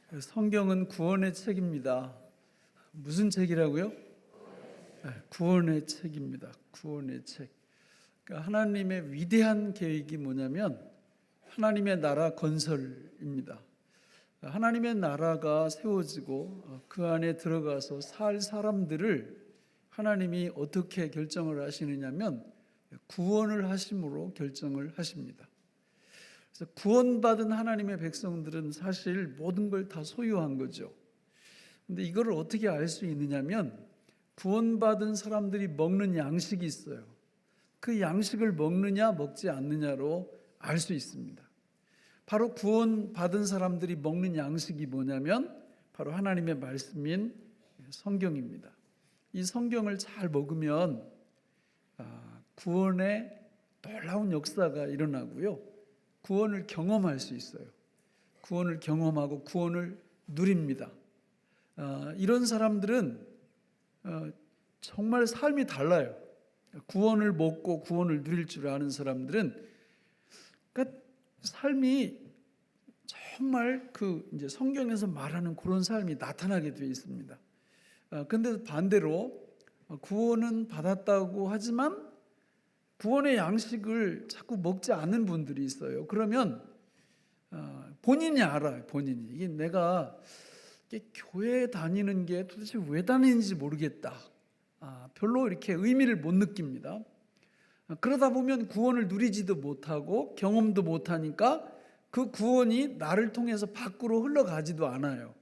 성경은 구원의 책입니다. 무슨 책이라고요? 구원의 책입니다. 구원의 책. 그러니까 하나님의 위대한 계획이 뭐냐면 하나님의 나라 건설입니다. 하나님의 나라가 세워지고 그 안에 들어가서 살 사람들을 하나님이 어떻게 결정을 하시느냐면 구원을 하심으로 결정을 하십니다. 그래서 구원받은 하나님의 백성들은 사실 모든 걸 다 소유한 거죠. 근데 이거를 어떻게 알 수 있느냐면 구원받은 사람들이 먹는 양식이 있어요. 그 양식을 먹느냐 먹지 않느냐로 알 수 있습니다. 바로 구원받은 사람들이 먹는 양식이 뭐냐면 바로 하나님의 말씀인 성경입니다. 이 성경을 잘 먹으면 구원의 놀라운 역사가 일어나고요. 구원을 경험할 수 있어요. 구원을 경험하고 구원을 누립니다. 이런 사람들은 정말 삶이 달라요. 구원을 먹고 구원을 누릴 줄 아는 사람들은 그러니까 삶이 정말 이제 성경에서 말하는 그런 삶이 나타나게 되어 있습니다. 근데 반대로 구원은 받았다고 하지만 구원의 양식을 자꾸 먹지 않는 분들이 있어요. 그러면 본인이 알아요. 본인이 이게 내가 교회 다니는 게 도대체 왜 다니는지 모르겠다. 별로 이렇게 의미를 못 느낍니다. 그러다 보면 구원을 누리지도 못하고 경험도 못하니까 그 구원이 나를 통해서 밖으로 흘러가지도 않아요.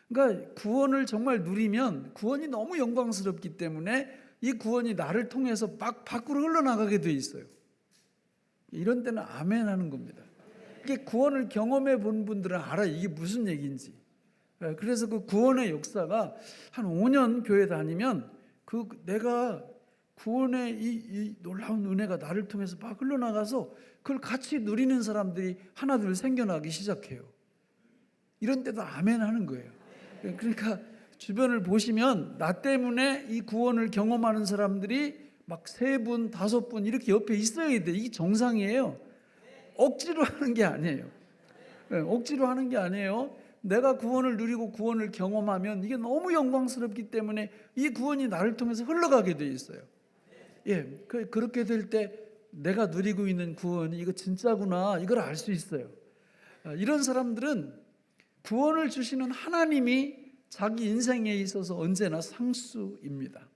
그러니까 구원을 정말 누리면 구원이 너무 영광스럽기 때문에 이 구원이 나를 통해서 막 밖으로 흘러나가게 돼 있어요. 이런 때는 아멘 하는 겁니다. 이게 구원을 경험해 본 분들은 알아요. 이게 무슨 얘기인지. 그래서 그 구원의 역사가 한 5년 교회 다니면 내가 구원의 이 놀라운 은혜가 나를 통해서 막 흘러나가서 그걸 같이 누리는 사람들이 하나둘 생겨나기 시작해요. 이런 때도 아멘 하는 거예요. 그러니까 주변을 보시면 나 때문에 이 구원을 경험하는 사람들이 막 3분, 5분 이렇게 옆에 있어야 돼. 이게 정상이에요. 억지로 하는 게 아니에요. 억지로 하는 게 아니에요. 내가 구원을 누리고 구원을 경험하면 이게 너무 영광스럽기 때문에 이 구원이 나를 통해서 흘러가게 돼 있어요. 그렇게 될 때 내가 누리고 있는 구원이 이거 진짜구나 이걸 알 수 있어요. 이런 사람들은 구원을 주시는 하나님이 자기 인생에 있어서 언제나 상수입니다.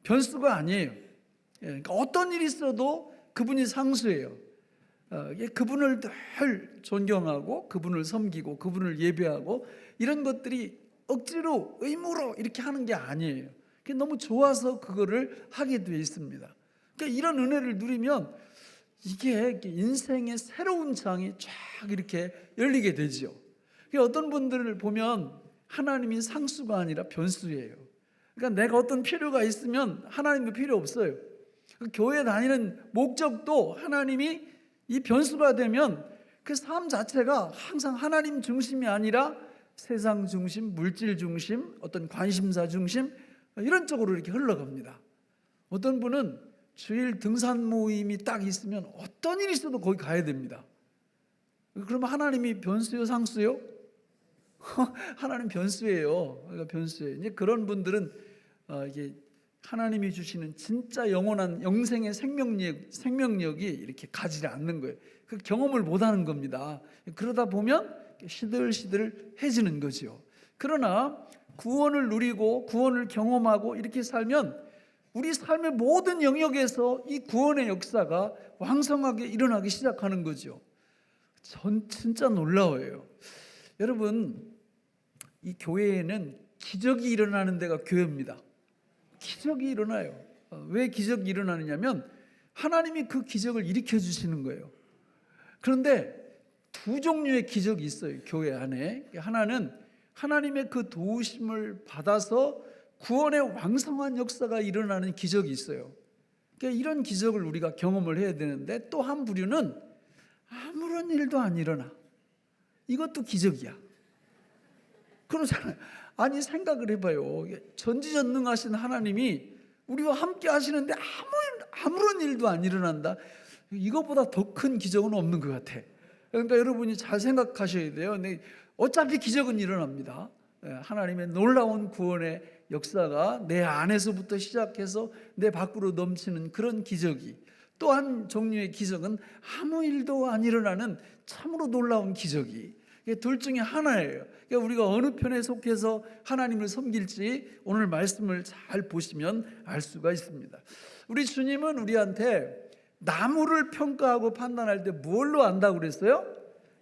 변수가 아니에요. 그러니까 어떤 일이 있어도 그분이 상수예요. 그분을 늘 존경하고 그분을 섬기고 그분을 예배하고 이런 것들이 억지로 의무로 이렇게 하는 게 아니에요. 너무 좋아서 그거를 하게 되어 있습니다. 그러니까 이런 은혜를 누리면 이게 인생의 새로운 장이 쫙 이렇게 열리게 되죠. 어떤 분들을 보면 하나님이 상수가 아니라 변수예요. 그러니까 내가 어떤 필요가 있으면 하나님도 필요 없어요. 교회 다니는 목적도 하나님이 이 변수가 되면 그 삶 자체가 항상 하나님 중심이 아니라 세상 중심, 물질 중심, 어떤 관심사 중심 이런 쪽으로 이렇게 흘러갑니다. 어떤 분은 주일 등산 모임이 딱 있으면 어떤 일이 있어도 거기 가야 됩니다. 그러면 하나님이 변수요, 상수요? 하나님 변수예요. 그러니까 변수예요. 이제 그런 분들은 이게 하나님이 주시는 진짜 영원한 영생의 생명력이 이렇게 가지 않는 거예요. 그 경험을 못하는 겁니다. 그러다 보면 시들시들해지는 거죠. 그러나 구원을 누리고 구원을 경험하고 이렇게 살면 우리 삶의 모든 영역에서 이 구원의 역사가 왕성하게 일어나기 시작하는 거죠. 전 진짜 놀라워요. 여러분, 이 교회에는 기적이 일어나는 데가 교회입니다. 기적이 일어나요. 왜 기적이 일어나느냐면 하나님이 그 기적을 일으켜 주시는 거예요. 그런데 2 종류의 기적이 있어요. 교회 안에. 하나는 하나님의 그 도우심을 받아서 구원의 왕성한 역사가 일어나는 기적이 있어요. 그러니까 이런 기적을 우리가 경험을 해야 되는데 또 한 부류는 아무런 일도 안 일어나. 이것도 기적이야. 그러잖아요. 아니 생각을 해봐요. 전지전능하신 하나님이 우리와 함께 하시는데 아무런 일도 안 일어난다. 이거보다 더 큰 기적은 없는 것 같아. 그러니까 여러분이 잘 생각하셔야 돼요. 어차피 기적은 일어납니다. 하나님의 놀라운 구원의 역사가 내 안에서부터 시작해서 내 밖으로 넘치는 그런 기적이, 또 한 종류의 기적은 아무 일도 안 일어나는 참으로 놀라운 기적이, 둘 중에 하나예요. 그러니까 우리가 어느 편에 속해서 하나님을 섬길지 오늘 말씀을 잘 보시면 알 수가 있습니다. 우리 주님은 우리한테 나무를 평가하고 판단할 때 뭘로 안다고 그랬어요?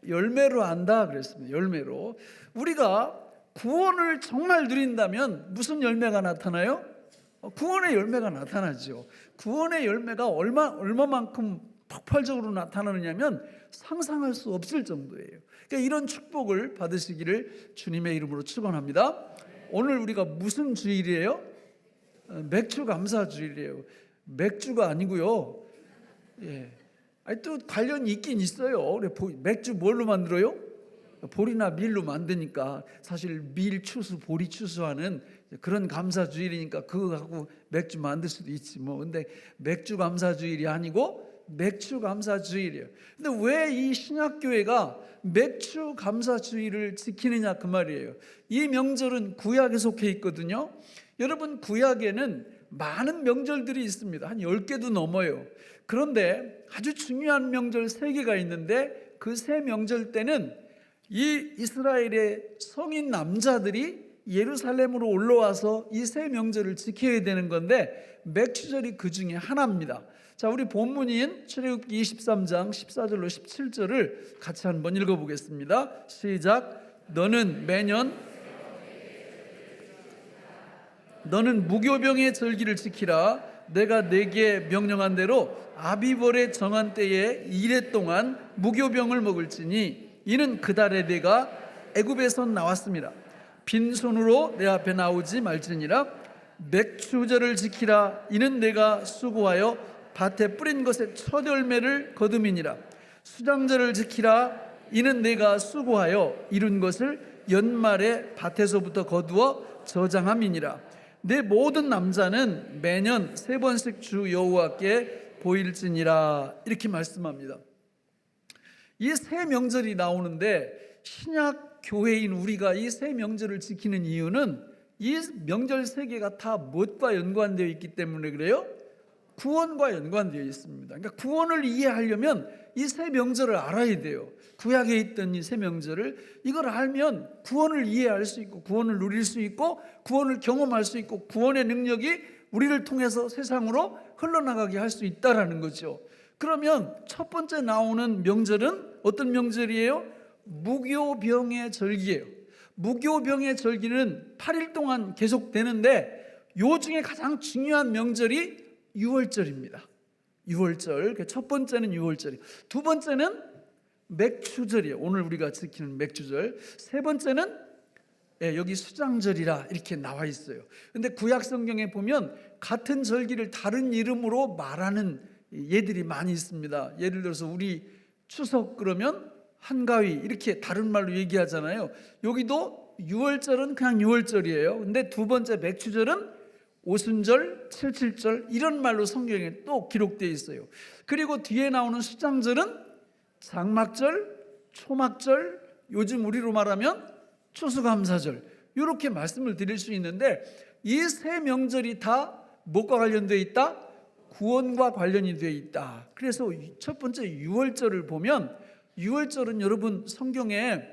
열매로 안다 그랬습니다. 열매로. 우리가 구원을 정말 누린다면 무슨 열매가 나타나요? 구원의 열매가 나타나죠. 구원의 열매가 얼마만큼 폭발적으로 나타나느냐면 상상할 수 없을 정도예요. 그러니까 이런 축복을 받으시기를 주님의 이름으로 축원합니다. 오늘 우리가 무슨 주일이에요? 맥주 감사 주일이에요. 맥주가 아니고요. 아니, 또 관련이 있긴 있어요. 맥주 뭘로 만들어요? 보리나 밀로 만드니까 사실 밀 추수, 보리 추수하는 그런 감사 주일이니까 그거 갖고 맥주 만들 수도 있지 뭐. 근데 맥주 감사 주일이 아니고 맥주 감사 주일이에요. 근데 왜 이 신약교회가 맥주 감사 주일을 지키느냐 그 말이에요. 이 명절은 구약에 속해 있거든요. 여러분, 구약에는 많은 명절들이 있습니다. 한 10개도 넘어요. 그런데 아주 중요한 명절 3개가 있는데 그 3명절 때는 이 이스라엘의 성인 남자들이 예루살렘으로 올라와서 이 3명절을 지켜야 되는 건데 맥주절이 그 중에 하나입니다. 자, 우리 본문인 출애굽기 23장 14절로 17절을 같이 한번 읽어보겠습니다. 시작. 너는 무교병의 절기를 지키라. 내가 네게 명령한 대로 아비벌의 정한 때에 2일 동안 무교병을 먹을지니 이는 그 달에 내가 애굽에서 나왔습니다. 빈손으로 내 앞에 나오지 말지니라. 맥주절을 지키라. 이는 내가 수고하여 밭에 뿌린 것의 첫 열매를 거둠이니라. 수장절을 지키라. 이는 내가 수고하여 이룬 것을 연말에 밭에서부터 거두어 저장함이니라. 내 모든 남자는 매년 3번씩 주 여호와께 보일지니라. 이렇게 말씀합니다. 이 3명절이 나오는데 신약 교회인 우리가 이 3명절을 지키는 이유는 이 명절 3개가 다 무엇과 연관되어 있기 때문에 그래요? 구원과 연관되어 있습니다. 그러니까 구원을 이해하려면 이 3명절을 알아야 돼요. 구약에 있던 이 3명절을, 이걸 알면 구원을 이해할 수 있고 구원을 누릴 수 있고 구원을 경험할 수 있고 구원의 능력이 우리를 통해서 세상으로 흘러나가게 할 수 있다라는 거죠. 그러면 첫 번째 나오는 명절은 어떤 명절이에요? 무교병의 절기예요. 무교병의 절기는 8일 동안 계속되는데 요 중에 가장 중요한 명절이 6월절입니다. 6월절. 첫 번째는 6월절이에요. 두 번째는 맥주절이에요. 오늘 우리가 지키는 맥주절. 세 번째는 여기 수장절이라 이렇게 나와 있어요. 근데 구약 성경에 보면 같은 절기를 다른 이름으로 말하는 예들이 많이 있습니다. 예를 들어서 우리 추석 그러면 한가위 이렇게 다른 말로 얘기하잖아요. 여기도 6월절은 그냥 6월절이에요. 근데 두 번째 맥주절은 오순절, 칠칠절 이런 말로 성경에 또 기록되어 있어요. 그리고 뒤에 나오는 수장절은 장막절, 초막절, 요즘 우리로 말하면 추수감사절, 이렇게 말씀을 드릴 수 있는데 이 3명절이 다 뭐가 관련되어 있다? 구원과 관련이 되어 있다. 그래서 첫 번째 6월절을 보면 6월절은 여러분 성경에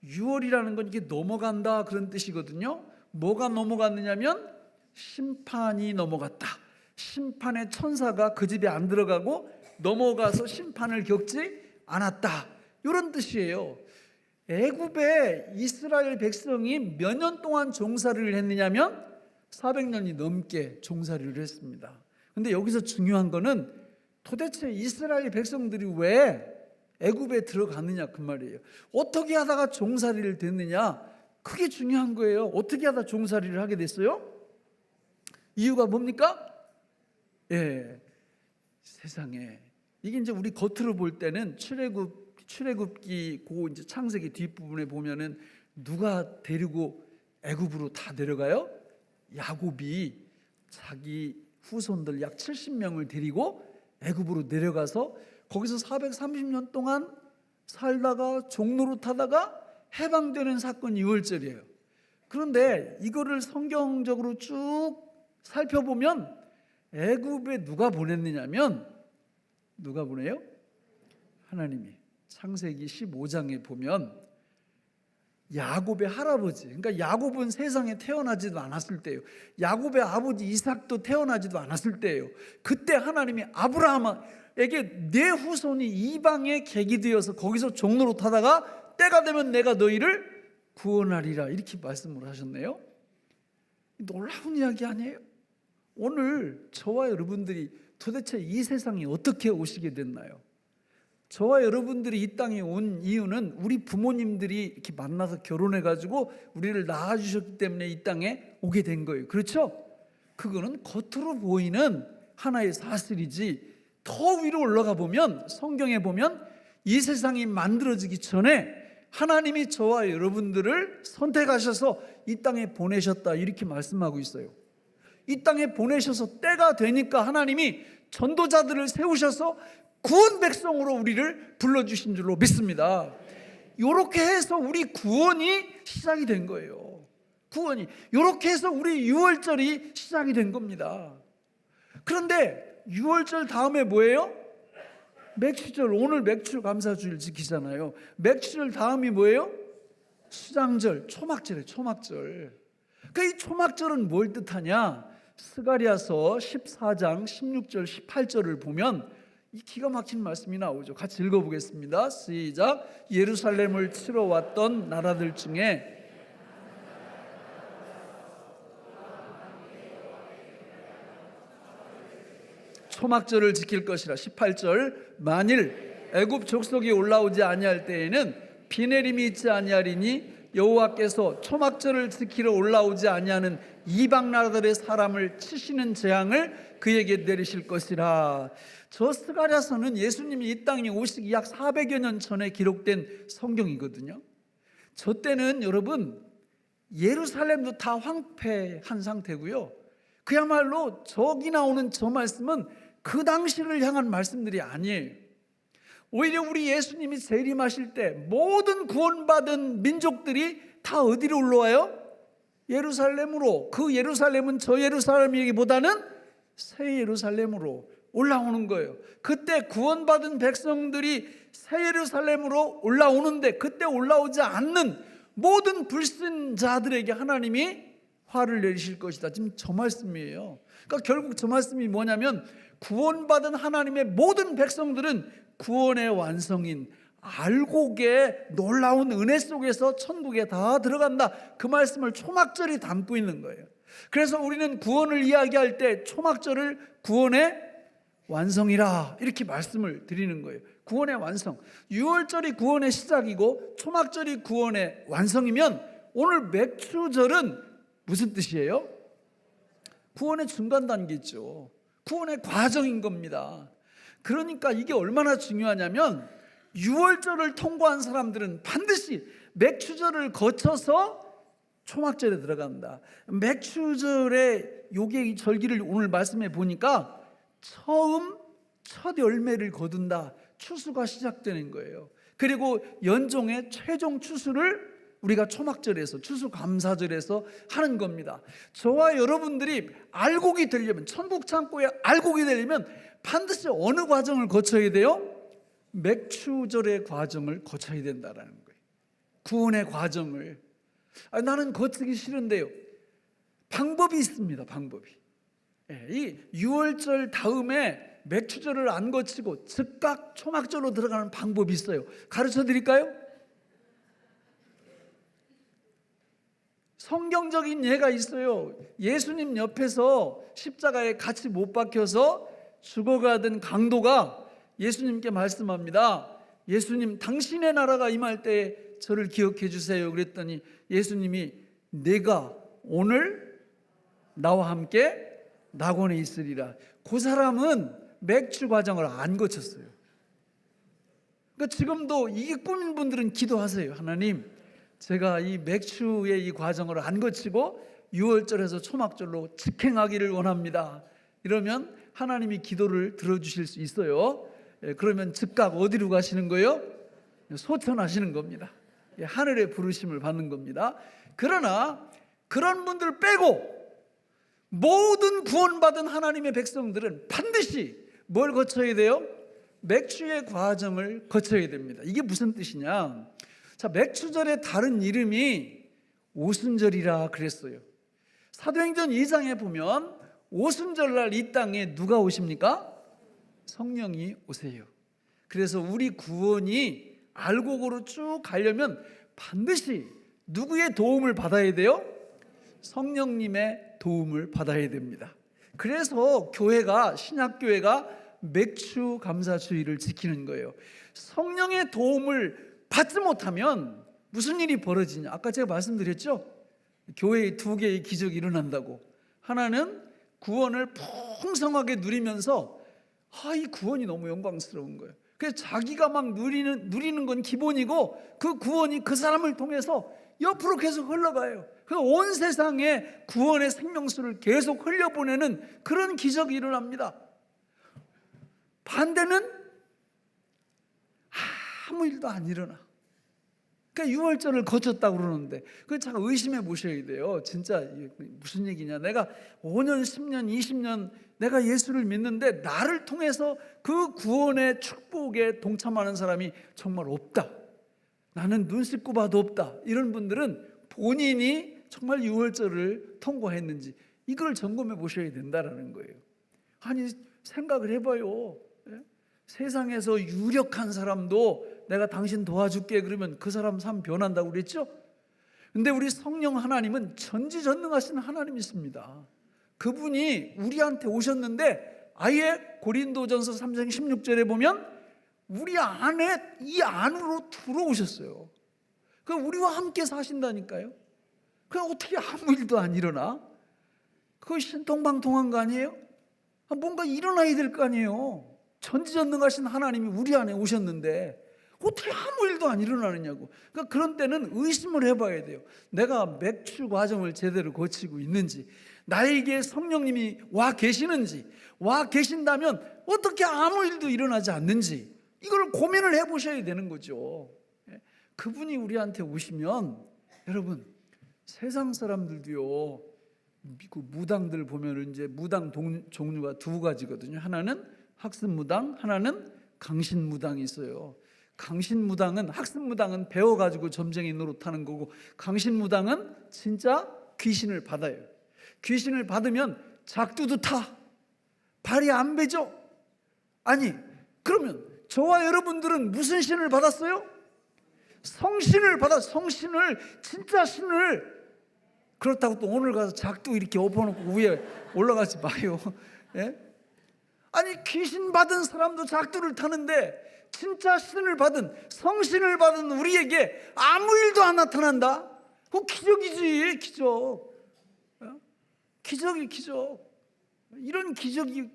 6월이라는 건 이게 넘어간다 그런 뜻이거든요. 뭐가 넘어갔느냐면 심판이 넘어갔다. 심판의 천사가 그 집에 안 들어가고 넘어가서 심판을 겪지 않았다. 이런 뜻이에요. 애굽에 이스라엘 백성이 몇 년 동안 종살이를 했느냐면 400년이 넘게 종살이를 했습니다. 근데 여기서 중요한 거는 도대체 이스라엘 백성들이 왜 애굽에 들어갔느냐 그 말이에요. 어떻게 하다가 종살이를 됐느냐, 그게 중요한 거예요. 어떻게 하다 종살이를 하게 됐어요? 이유가 뭡니까? 세상에 이게 이제 우리 겉으로 볼 때는 출애굽기 고 이제 창세기 뒷부분에 보면은 누가 데리고 애굽으로 다 내려가요? 야곱이 자기 후손들 약 70명을 데리고 애굽으로 내려가서 거기서 430년 동안 살다가 종노릇하다가 해방되는 사건이 유월절이에요. 그런데 이거를 성경적으로 쭉 살펴보면 애굽에 누가 보냈느냐면, 누가 보내요? 하나님이. 창세기 15장에 보면 야곱의 할아버지, 그러니까 야곱은 세상에 태어나지도 않았을 때예요. 야곱의 아버지 이삭도 태어나지도 않았을 때예요. 그때 하나님이 아브라함에게 내 후손이 이방의 객이 되어서 거기서 종로로 타다가 때가 되면 내가 너희를 구원하리라, 이렇게 말씀을 하셨네요. 놀라운 이야기 아니에요? 오늘 저와 여러분들이 도대체 이 세상에 어떻게 오시게 됐나요? 저와 여러분들이 이 땅에 온 이유는 우리 부모님들이 이렇게 만나서 결혼해가지고 우리를 낳아주셨기 때문에 이 땅에 오게 된 거예요. 그렇죠? 그거는 겉으로 보이는 하나의 사실이지, 더 위로 올라가 보면, 성경에 보면 이 세상이 만들어지기 전에 하나님이 저와 여러분들을 선택하셔서 이 땅에 보내셨다, 이렇게 말씀하고 있어요. 이 땅에 보내셔서 때가 되니까 하나님이 전도자들을 세우셔서 구원 백성으로 우리를 불러주신 줄로 믿습니다. 이렇게 해서 우리 구원이 시작이 된 거예요. 구원이 이렇게 해서 우리 유월절이 시작이 된 겁니다. 그런데 유월절 다음에 뭐예요? 맥추절. 오늘 맥추 감사주일 지키잖아요. 맥추절 다음이 뭐예요? 수장절, 초막절이에요. 초막절. 이 초막절은 뭘 뜻하냐? 스가랴서 14장 16절 18절을 보면 이 기가 막힌 말씀이 나오죠. 같이 읽어보겠습니다. 시작. 예루살렘을 치러 왔던 나라들 중에 초막절을 지킬 것이라. 18절. 만일 애굽 족속이 올라오지 아니할 때에는 비 내림이 있지 아니하리니 여호와께서 초막절을 지키러 올라오지 아니하는 이방 나라들의 사람을 치시는 재앙을 그에게 내리실 것이라. 저 스가랴서는 예수님이 이 땅에 오시기 약 400여 년 전에 기록된 성경이거든요. 저 때는 여러분 예루살렘도 다 황폐한 상태고요. 그야말로 저기 나오는 저 말씀은 그 당시를 향한 말씀들이 아니에요. 오히려 우리 예수님이 재림하실 때 모든 구원받은 민족들이 다 어디로 올라와요? 예루살렘으로. 그 예루살렘은 저 예루살렘이기보다는 새 예루살렘으로 올라오는 거예요. 그때 구원받은 백성들이 새 예루살렘으로 올라오는데, 그때 올라오지 않는 모든 불신자들에게 하나님이 화를 내리실 것이다. 지금 저 말씀이에요. 그러니까 결국 저 말씀이 뭐냐면, 구원받은 하나님의 모든 백성들은 구원의 완성인 알곡의 놀라운 은혜 속에서 천국에 다 들어간다. 그 말씀을 초막절이 담고 있는 거예요. 그래서 우리는 구원을 이야기할 때 초막절을 구원의 완성이라 이렇게 말씀을 드리는 거예요. 구원의 완성. 유월절이 구원의 시작이고 초막절이 구원의 완성이면 오늘 맥추절은 무슨 뜻이에요? 구원의 중간 단계죠. 구원의 과정인 겁니다. 그러니까 이게 얼마나 중요하냐면, 유월절을 통과한 사람들은 반드시 맥추절을 거쳐서 초막절에 들어간다. 맥추절의 요게 이 절기를 오늘 말씀해 보니까 처음 첫 열매를 거둔다. 추수가 시작되는 거예요. 그리고 연종의 최종 추수를 우리가 초막절에서, 추수감사절에서 하는 겁니다. 저와 여러분들이 알곡이 되려면, 천국 창고에 알곡이 되려면 반드시 어느 과정을 거쳐야 돼요? 맥추절의 과정을 거쳐야 된다는 거예요. 구원의 과정을. 나는 거치기 싫은데요. 방법이 있습니다. 방법이. 이 유월절 다음에 맥추절을 안 거치고 즉각 초막절로 들어가는 방법이 있어요. 가르쳐 드릴까요? 성경적인 예가 있어요. 예수님 옆에서 십자가에 같이 못 박혀서 죽어가던 강도가 예수님께 말씀합니다. 예수님, 당신의 나라가 임할 때 저를 기억해 주세요. 그랬더니 예수님이 내가 오늘 나와 함께 낙원에 있으리라. 그 사람은 맥추 과정을 안 거쳤어요. 그러니까 지금도 이게 꿈인 분들은 기도하세요. 하나님, 제가 이 맥추의 이 과정을 안 거치고 유월절에서 초막절로 직행하기를 원합니다. 이러면 하나님이 기도를 들어주실 수 있어요. 그러면 즉각 어디로 가시는 거예요? 소천하시는 겁니다. 하늘의 부르심을 받는 겁니다. 그러나 그런 분들 빼고 모든 구원받은 하나님의 백성들은 반드시 뭘 거쳐야 돼요? 맥추의 과정을 거쳐야 됩니다. 이게 무슨 뜻이냐? 자, 맥추절의 다른 이름이 오순절이라 그랬어요. 사도행전 2장에 보면 오순절날 이 땅에 누가 오십니까? 성령이 오세요. 그래서 우리 구원이 알곡으로 쭉 가려면 반드시 누구의 도움을 받아야 돼요? 성령님의 도움을 받아야 됩니다. 그래서 교회가, 신약교회가 맥추 감사주의를 지키는 거예요. 성령의 도움을 받지 못하면 무슨 일이 벌어지냐? 아까 제가 말씀드렸죠? 교회에 두 개의 기적이 일어난다고. 하나는 구원을 풍성하게 누리면서 이 구원이 너무 영광스러운 거예요. 그래서 자기가 막 누리는 건 기본이고 그 구원이 그 사람을 통해서 옆으로 계속 흘러가요. 온 세상에 구원의 생명수를 계속 흘려보내는 그런 기적이 일어납니다. 반대는 아무 일도 안 일어나. 그러니까 6월절을 거쳤다고 그러는데 그걸 참 의심해 보셔야 돼요. 진짜 무슨 얘기냐? 내가 5년, 10년, 20년 내가 예수를 믿는데 나를 통해서 그 구원의 축복에 동참하는 사람이 정말 없다. 나는 눈 씻고 봐도 없다. 이런 분들은 본인이 정말 6월절을 통과했는지 이걸 점검해 보셔야 된다라는 거예요. 아니 생각을 해봐요. 세상에서 유력한 사람도 내가 당신 도와줄게 그러면 그 사람 삶 변한다고 그랬죠? 근데 우리 성령 하나님은 전지전능하신 하나님이십니다. 그분이 우리한테 오셨는데 아예 고린도전서 3장 16절에 보면 우리 안에 이 안으로 들어오셨어요. 그럼 우리와 함께 사신다니까요. 그럼 어떻게 아무 일도 안 일어나? 그거 신통방통한 거 아니에요? 뭔가 일어나야 될 거 아니에요. 전지전능하신 하나님이 우리 안에 오셨는데 어떻게 아무 일도 안 일어나느냐고. 그러니까 그런 때는 의심을 해봐야 돼요. 내가 맥추 과정을 제대로 거치고 있는지, 나에게 성령님이 와 계시는지, 와 계신다면 어떻게 아무 일도 일어나지 않는지 이걸 고민을 해보셔야 되는 거죠. 그분이 우리한테 오시면 여러분 세상 사람들도요, 미국 무당들 보면 이제 무당 종류가 두 가지거든요. 하나는 학습무당, 하나는 강신무당이 있어요. 강신무당은, 학습무당은 배워가지고 점쟁이 노릇하는 거고, 강신무당은 진짜 귀신을 받아요. 귀신을 받으면 작두도 타. 발이 안 베죠? 아니, 그러면 저와 여러분들은 무슨 신을 받았어요? 성신을 받아. 성신을, 진짜 신을. 그렇다고 또 오늘 가서 작두 이렇게 엎어놓고 위에 올라가지 마요. 예? 아니 귀신 받은 사람도 작두를 타는데 진짜 신을 받은, 성신을 받은 우리에게 아무 일도 안 나타난다? 그거 기적이지. 기적. 기적이 기적. 이런 기적이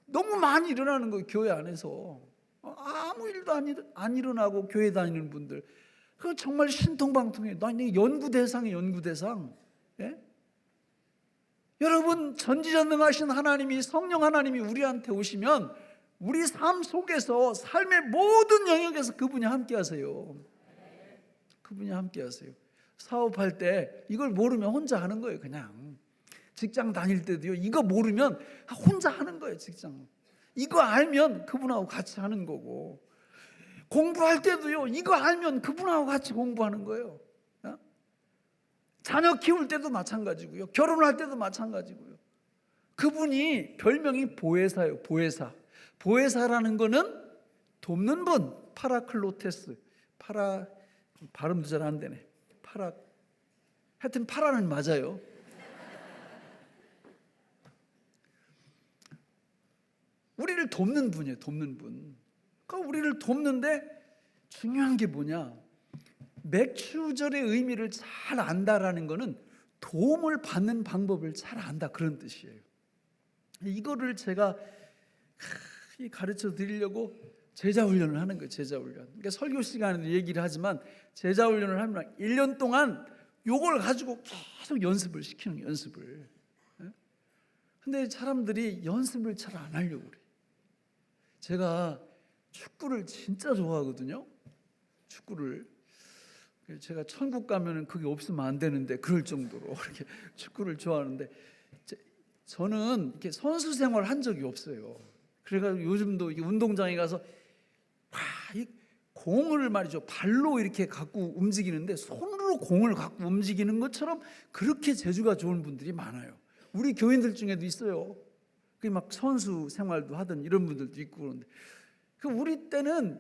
너무 많이 일어나는 거예요. 교회 안에서 아무 일도 안 일어나고 교회 다니는 분들, 그거 정말 신통방통해. 나 연구 대상이에요. 연구 대상. 예? 여러분 전지전능하신 하나님이, 성령 하나님이 우리한테 오시면 우리 삶 속에서, 삶의 모든 영역에서 그분이 함께 하세요. 그분이 함께 하세요. 사업할 때 이걸 모르면 혼자 하는 거예요. 그냥 직장 다닐 때도요, 이거 모르면 혼자 하는 거예요. 직장 이거 알면 그분하고 같이 하는 거고, 공부할 때도요, 이거 알면 그분하고 같이 공부하는 거예요. 자녀 키울 때도 마찬가지고요, 결혼할 때도 마찬가지고요. 그분이 별명이 보혜사예요. 보혜사. 보혜사라는 거는 돕는 분, 파라클로테스. 발음도 잘 안 되네. 하여튼 파라는 맞아요. 우리를 돕는 분이에요. 돕는 분. 그러니까 우리를 돕는데 중요한 게 뭐냐? 맥추절의 의미를 잘 안다라는 거는 도움을 받는 방법을 잘 안다, 그런 뜻이에요. 이거를 제가 가르쳐 드리려고 제자훈련을 하는 거예요. 제자훈련. 그러니까 설교 시간에도 얘기를 하지만 제자훈련을 하면 1년 동안 요걸 가지고 계속 연습을 시키는 거예요. 연습을. 근데 사람들이 연습을 잘 안 하려고 그래요. 제가 축구를 진짜 좋아하거든요. 축구를. 제가 천국 가면은 그게 없으면 안 되는데 그럴 정도로 이렇게 축구를 좋아하는데 저는 이렇게 선수 생활 한 적이 없어요. 그래가지고 요즘도 운동장에 가서 이 공을 말이죠 발로 이렇게 갖고 움직이는데 손으로 공을 갖고 움직이는 것처럼 그렇게 재주가 좋은 분들이 많아요. 우리 교인들 중에도 있어요. 그 막 선수 생활도 하던 이런 분들도 있고 그런데 우리 때는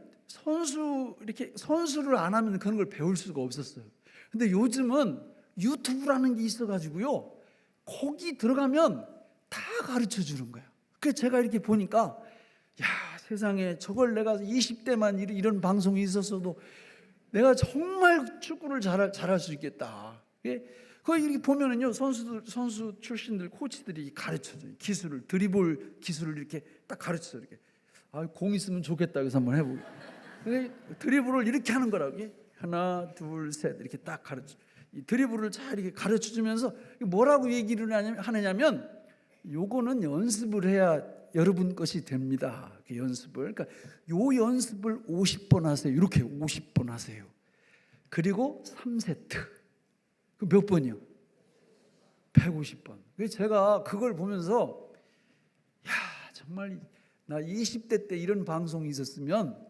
이렇게 선수를 안 하면 그런 걸 배울 수가 없었어요. 근데 요즘은 유튜브라는 게 있어가지고요, 거기 들어가면 다 가르쳐 주는 거예요. 그래서 제가 이렇게 보니까 야, 세상에 저걸 내가 20대만 이런 방송이 있었어도 내가 정말 축구를 잘할 수 있겠다. 거기 이렇게 보면은요, 선수 출신들 코치들이 가르쳐줘요. 기술을, 드리블 기술을 이렇게 딱 가르쳐줘요. 이렇게 공 있으면 좋겠다. 그래서 한번 해보고 드리블을 이렇게 하는 거라고. 하나, 둘, 셋 이렇게 딱 가르쳐. 이 드리블을 잘 이렇게 가르쳐 주면서 뭐라고 얘기를 하느냐면, 요거는 연습을 해야 여러분 것이 됩니다. 그 연습을. 그러니까 요 연습을 50번 하세요. 이렇게 50번 하세요. 그리고 3세트. 그 몇 번이요? 150번. 그래서 제가 그걸 보면서 야, 정말 나 20대 때 이런 방송이 있었으면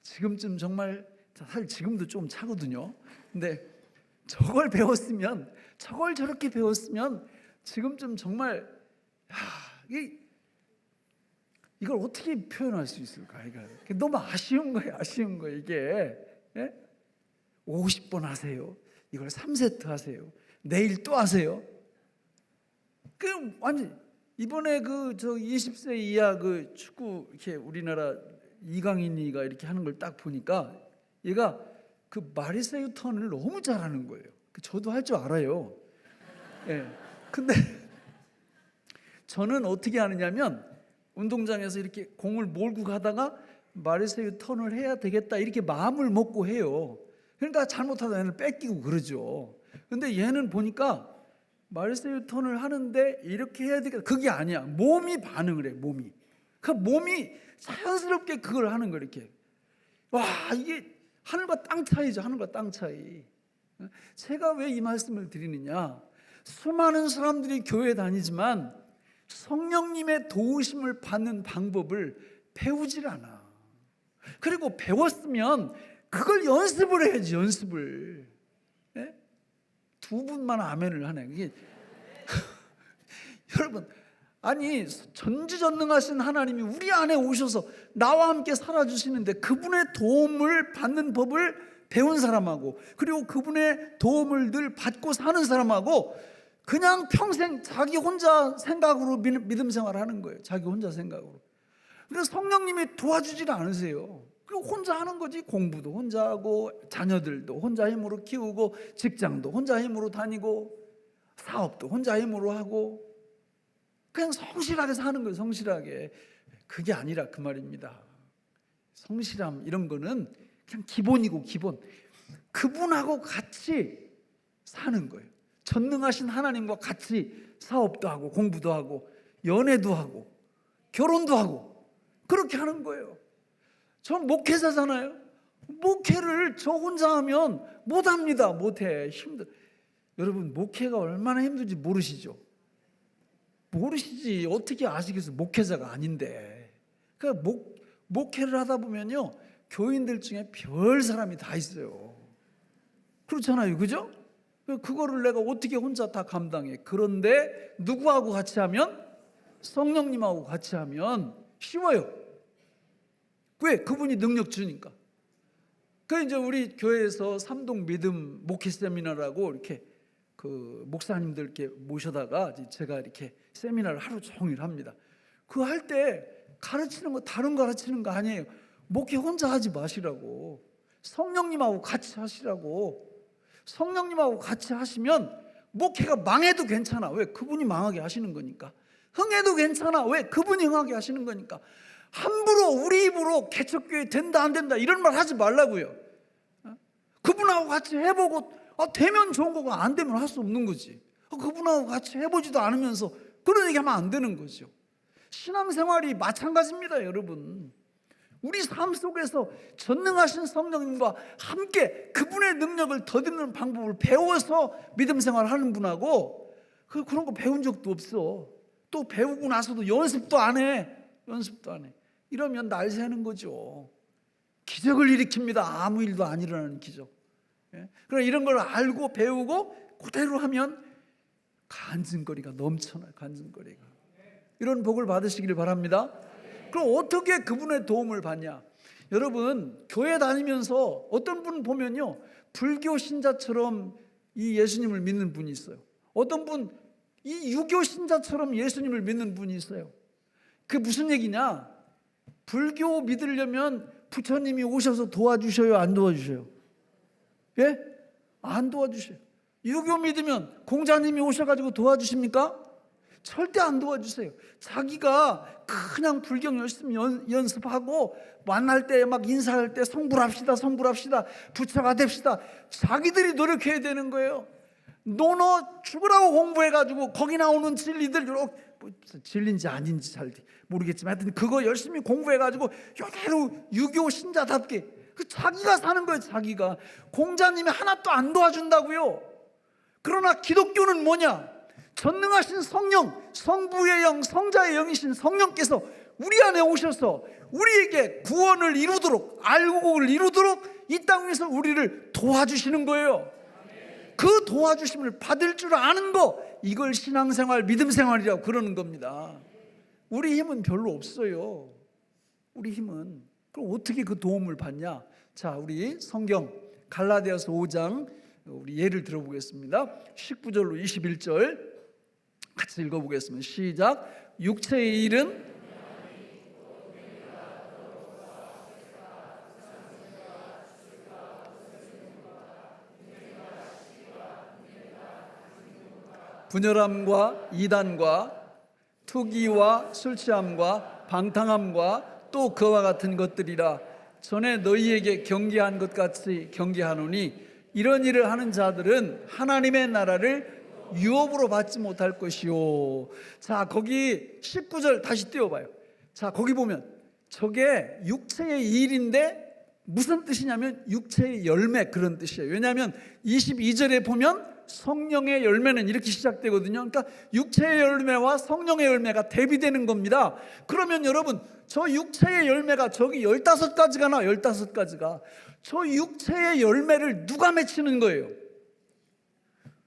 지금쯤 정말, 사실 지금도 좀 차거든요. 근데 저걸 배웠으면, 저걸 저렇게 배웠으면 지금쯤 정말 이걸 어떻게 표현할 수 있을까? 너무 아쉬운 거예요. 아쉬운 거예요. 이게 50번 하세요. 이걸 3세트 하세요. 내일 또 하세요. 완전 이번에 저 20세 이하 그 축구 이렇게 우리나라 이강인이가 이렇게 하는 걸 딱 보니까 얘가 그 마르세유 턴을 너무 잘하는 거예요. 저도 할 줄 알아요. 근데 저는 어떻게 하느냐면 운동장에서 이렇게 공을 몰고 가다가 마르세유 턴을 해야 되겠다 이렇게 마음을 먹고 해요. 그러니까 잘못하다 얘는 뺏기고 그러죠. 근데 얘는 보니까 마르세유 턴을 하는데 이렇게 해야 되겠다, 그게 아니야. 몸이 반응을 해. 몸이 자연스럽게 그걸 하는 거예요. 이렇게. 와, 이게 하늘과 땅 차이죠. 하늘과 땅 차이. 제가 왜 이 말씀을 드리느냐, 수많은 사람들이 교회에 다니지만 성령님의 도우심을 받는 방법을 배우질 않아. 그리고 배웠으면 그걸 연습을 해야지. 연습을. 두 분만 아멘을 하네. 이게 여러분, 아니 전지전능하신 하나님이 우리 안에 오셔서 나와 함께 살아주시는데 그분의 도움을 받는 법을 배운 사람하고, 그리고 그분의 도움을 늘 받고 사는 사람하고 그냥 평생 자기 혼자 생각으로 믿음 생활하는 거예요. 자기 혼자 생각으로. 그래서 성령님이 도와주질 않으세요. 그리고 혼자 하는 거지. 공부도 혼자 하고, 자녀들도 혼자 힘으로 키우고, 직장도 혼자 힘으로 다니고, 사업도 혼자 힘으로 하고, 그냥 성실하게 사는 거예요. 성실하게. 그게 아니라 그 말입니다. 성실함 이런 거는 그냥 기본이고 기본. 그분하고 같이 사는 거예요. 전능하신 하나님과 같이 사업도 하고, 공부도 하고, 연애도 하고, 결혼도 하고, 그렇게 하는 거예요. 전 목회자잖아요. 목회를 저 혼자 하면 못합니다. 못해. 여러분, 목회가 얼마나 힘든지 모르시죠? 모르시지. 어떻게 아시겠어요? 목회자가 아닌데. 그러니까 목회를 하다 보면요, 교인들 중에 별 사람이 다 있어요. 그렇잖아요. 그죠? 그거를 내가 어떻게 혼자 다 감당해. 그런데 누구하고 같이 하면? 성령님하고 같이 하면 쉬워요. 왜? 그분이 능력 주니까. 이제 우리 교회에서 삼동 믿음 목회 세미나라고 이렇게 그 목사님들 이렇게 모셔다가 제가 이렇게 세미나를 하루 종일 합니다. 그거 할 때 가르치는 거 다른 거 가르치는 거 아니에요. 목회 혼자 하지 마시라고. 성령님하고 같이 하시라고. 성령님하고 같이 하시면 목회가 망해도 괜찮아. 왜? 그분이 망하게 하시는 거니까. 흥해도 괜찮아. 왜? 그분이 흥하게 하시는 거니까. 함부로 우리 입으로 개척교회 된다 안 된다 이런 말 하지 말라고요. 그분하고 같이 해보고 되면 좋은 거고 안 되면 할 수 없는 거지. 그분하고 같이 해보지도 않으면서 그런 얘기하면 안 되는 거죠. 신앙생활이 마찬가지입니다. 여러분, 우리 삶 속에서 전능하신 성령님과 함께 그분의 능력을 더듬는 방법을 배워서 믿음 생활을 하는 분하고 그런 거 배운 적도 없어. 또 배우고 나서도 연습도 안 해. 이러면 날 새는 거죠. 기적을 일으킵니다. 아무 일도 안 일어나는 기적. 그러나 이런 걸 알고 배우고 그대로 하면 간증거리가 넘쳐나요. 간증거리가. 이런 복을 받으시기를 바랍니다. 그럼 어떻게 그분의 도움을 받냐? 여러분, 교회 다니면서 어떤 분 보면요, 불교 신자처럼 이 예수님을 믿는 분이 있어요. 어떤 분 이 유교 신자처럼 예수님을 믿는 분이 있어요. 그게 무슨 얘기냐? 불교 믿으려면 부처님이 오셔서 도와주셔요, 안 도와주셔요? 예? 안 도와주셔요. 유교 믿으면 공자님이 오셔가지고 도와주십니까? 절대 안 도와주세요. 자기가 그냥 불경 열심히 연습하고 만날 때 막 인사할 때 성불합시다, 부처가 됩시다. 자기들이 노력해야 되는 거예요. 너 죽으라고 공부해가지고 거기 나오는 진리들, 진리인지 아닌지 잘 모르겠지만 하여튼 그거 열심히 공부해가지고 이대로 유교 신자답게 자기가 사는 거예요. 자기가. 공자님이 하나도 안 도와준다고요. 그러나 기독교는 뭐냐? 전능하신 성령, 성부의 영, 성자의 영이신 성령께서 우리 안에 오셔서 우리에게 구원을 이루도록, 알곡을 이루도록 이 땅 위에서 우리를 도와주시는 거예요. 그 도와주심을 받을 줄 아는 거, 이걸 신앙생활, 믿음생활이라고 그러는 겁니다. 우리 힘은 별로 없어요. 우리 힘은. 그럼 어떻게 그 도움을 받냐? 자, 우리 성경 갈라디아서 5장 우리 예를 들어보겠습니다. 19절로 21절 같이 읽어보겠습니다. 시작. 육체의 일은 분열함과 이단과 투기와 술취함과 방탕함과 또 그와 같은 것들이라. 전에 너희에게 경계한 것 같이 경계하노니 이런 일을 하는 자들은 하나님의 나라를 유업으로 받지 못할 것이요. 자, 거기 19절 다시 띄워봐요. 자, 거기 보면 저게 육체의 일인데 무슨 뜻이냐면 육체의 열매, 그런 뜻이에요. 왜냐하면 22절에 보면 성령의 열매는 이렇게 시작되거든요. 그러니까 육체의 열매와 성령의 열매가 대비되는 겁니다. 그러면 여러분, 저 육체의 열매가 저기 15가지가 나와요. 15가지가. 저 육체의 열매를 누가 맺히는 거예요?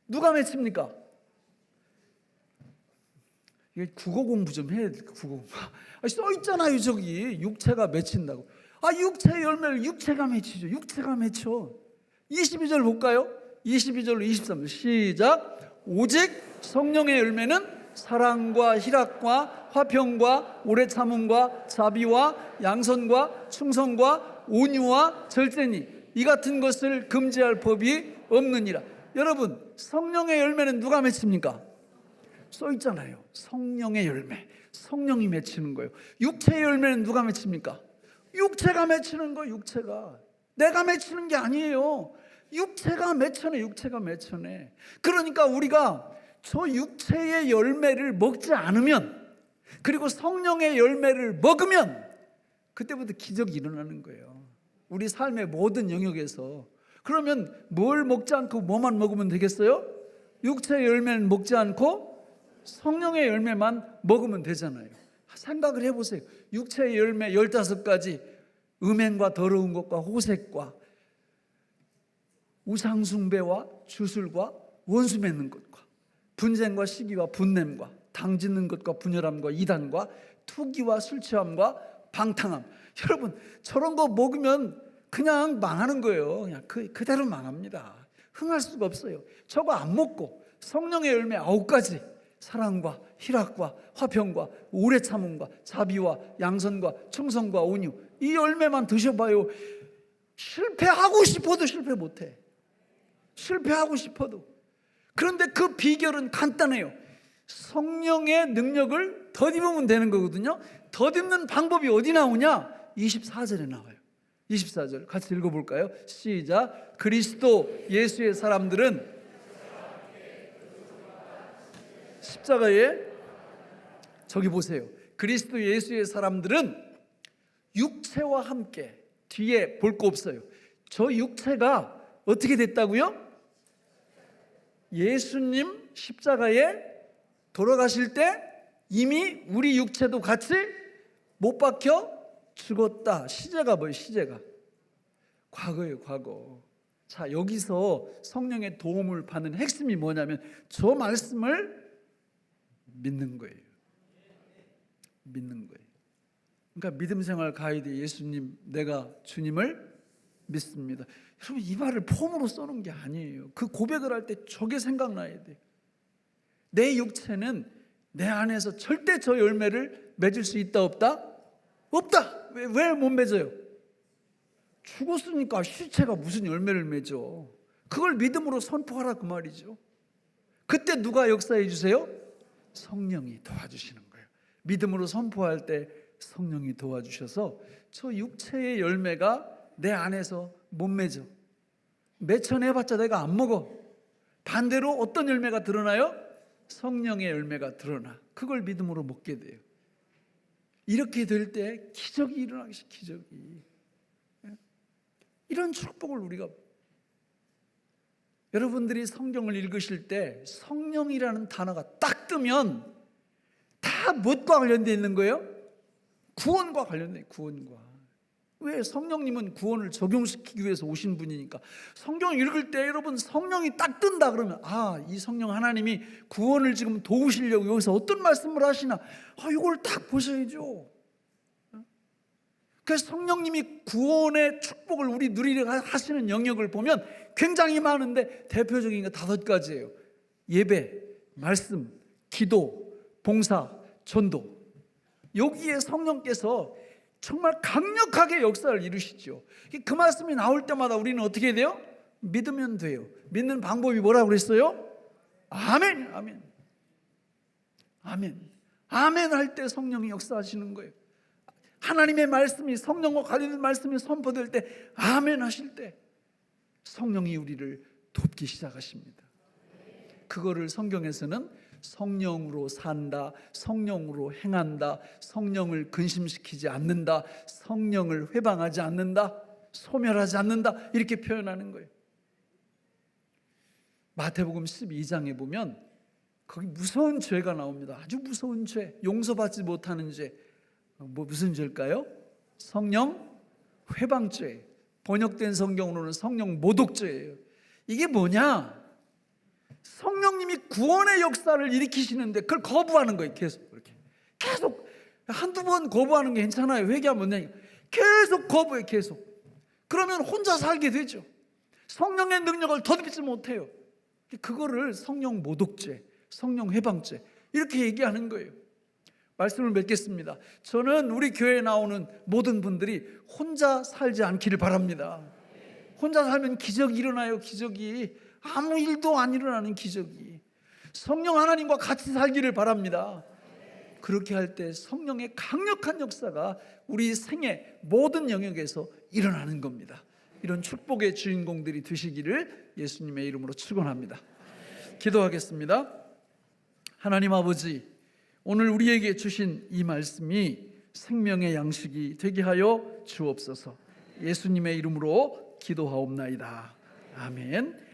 누가 맺힙니까? 이게 국어 공부 좀 해야 돼. 국어. 써 있잖아요. 저기 육체가 맺힌다고. 육체의 열매를 육체가 맺히죠. 육체가 맺혀. 22절 볼까요? 22절로 23절 시작. 오직 성령의 열매는 사랑과 희락과 화평과 오래 참음과 자비와 양선과 충성과 온유와 절제니 이 같은 것을 금지할 법이 없느니라. 여러분, 성령의 열매는 누가 맺힙니까? 써 있잖아요. 성령의 열매, 성령이 맺히는 거예요. 육체의 열매는 누가 맺힙니까? 육체가 맺히는 거예요. 육체가. 내가 맺히는 게 아니에요. 육체가 맺혀내. 육체가 맺혀내. 그러니까 우리가 저 육체의 열매를 먹지 않으면, 그리고 성령의 열매를 먹으면 그때부터 기적이 일어나는 거예요. 우리 삶의 모든 영역에서. 그러면 뭘 먹지 않고 뭐만 먹으면 되겠어요? 육체의 열매는 먹지 않고 성령의 열매만 먹으면 되잖아요. 생각을 해보세요. 육체의 열매 15가지, 음행과 더러운 것과 호색과 우상숭배와 주술과 원수 맺는 것과 분쟁과 시기와 분냄과 당짓는 것과 분열함과 이단과 투기와 술취함과 방탕함. 여러분, 저런 거 먹으면 그냥 망하는 거예요. 그냥 그대로 망합니다. 흥할 수가 없어요. 저거 안 먹고 성령의 열매 9가지, 사랑과 희락과 화평과 오래 참음과 자비와 양선과 충성과 온유, 이 열매만 드셔봐요. 실패하고 싶어도 실패 못해. 실패하고 싶어도. 그런데 그 비결은 간단해요. 성령의 능력을 덧입으면 되는 거거든요. 덧입는 방법이 어디 나오냐? 24절에 나와요. 24절 같이 읽어볼까요? 시작. 그리스도 예수의 사람들은 십자가에, 저기 보세요. 그리스도 예수의 사람들은 육체와 함께, 뒤에 볼 거 없어요. 저 육체가 어떻게 됐다고요? 예수님 십자가에 돌아가실 때 이미 우리 육체도 같이 못 박혀 죽었다. 시제가 뭐예요? 시제가 과거예요. 과거. 자, 여기서 성령의 도움을 받는 핵심이 뭐냐면 저 말씀을 믿는 거예요. 믿는 거예요. 그러니까 믿음 생활 가이드 예수님, 내가 주님을 믿습니다. 여러분, 이 말을 폼으로 써놓은 게 아니에요. 그 고백을 할 때 저게 생각나야 돼. 내 육체는 내 안에서 절대 저 열매를 맺을 수 있다 없다? 없다. 왜 못 맺어요? 죽었으니까 시체가 무슨 열매를 맺어. 그걸 믿음으로 선포하라 그 말이죠. 그때 누가 역사해 주세요? 성령이 도와주시는 거예요. 믿음으로 선포할 때 성령이 도와주셔서 저 육체의 열매가 내 안에서 못 맺어. 맺혀내봤자 내가 안 먹어. 반대로 어떤 열매가 드러나요? 성령의 열매가 드러나. 그걸 믿음으로 먹게 돼요. 이렇게 될 때 기적이 일어나기 시작해요. 기적이. 이런 축복을 우리가, 여러분들이 성경을 읽으실 때 성령이라는 단어가 딱 뜨면 다 무엇과 관련되어 있는 거예요? 구원과 관련돼요. 구원과. 왜? 성령님은 구원을 적용시키기 위해서 오신 분이니까. 성경 읽을 때 여러분 성령이 딱 뜬다 그러면 이 성령 하나님이 구원을 지금 도우시려고 여기서 어떤 말씀을 하시나, 이걸 딱 보셔야죠. 그래서 성령님이 구원의 축복을 우리 누리려 하시는 영역을 보면 굉장히 많은데 대표적인 게 5가지예요. 예배, 말씀, 기도, 봉사, 전도. 여기에 성령께서 정말 강력하게 역사를 이루시죠. 그 말씀이 나올 때마다 우리는 어떻게 돼요? 믿으면 돼요. 믿는 방법이 뭐라고 그랬어요? 아멘, 아멘, 아멘. 아멘 할 때 성령이 역사하시는 거예요. 하나님의 말씀이, 성령과 관련된 말씀이 선포될 때 아멘 하실 때 성령이 우리를 돕기 시작하십니다. 그거를 성경에서는 성령으로 산다, 성령으로 행한다, 성령을 근심시키지 않는다, 성령을 회방하지 않는다, 소멸하지 않는다, 이렇게 표현하는 거예요. 마태복음 12장에 보면 거기 무서운 죄가 나옵니다. 아주 무서운 죄, 용서받지 못하는 죄. 무슨 죄일까요? 성령 회방죄. 번역된 성경으로는 성령 모독죄예요. 이게 뭐냐? 성령님이 구원의 역사를 일으키시는데 그걸 거부하는 거예요. 계속 한두 번 거부하는 게 괜찮아요. 회개하면 되니까. 계속 거부해. 계속. 그러면 혼자 살게 되죠. 성령의 능력을 덧입지 못해요. 그거를 성령 모독죄, 성령 회방죄 이렇게 얘기하는 거예요. 말씀을 맺겠습니다. 저는 우리 교회에 나오는 모든 분들이 혼자 살지 않기를 바랍니다. 혼자 살면 기적이 일어나요. 기적이. 아무 일도 안 일어나는 기적이. 성령 하나님과 같이 살기를 바랍니다. 그렇게 할 때 성령의 강력한 역사가 우리 생의 모든 영역에서 일어나는 겁니다. 이런 축복의 주인공들이 되시기를 예수님의 이름으로 축원합니다. 기도하겠습니다. 하나님 아버지, 오늘 우리에게 주신 이 말씀이 생명의 양식이 되게 하여 주옵소서. 예수님의 이름으로 기도하옵나이다. 아멘.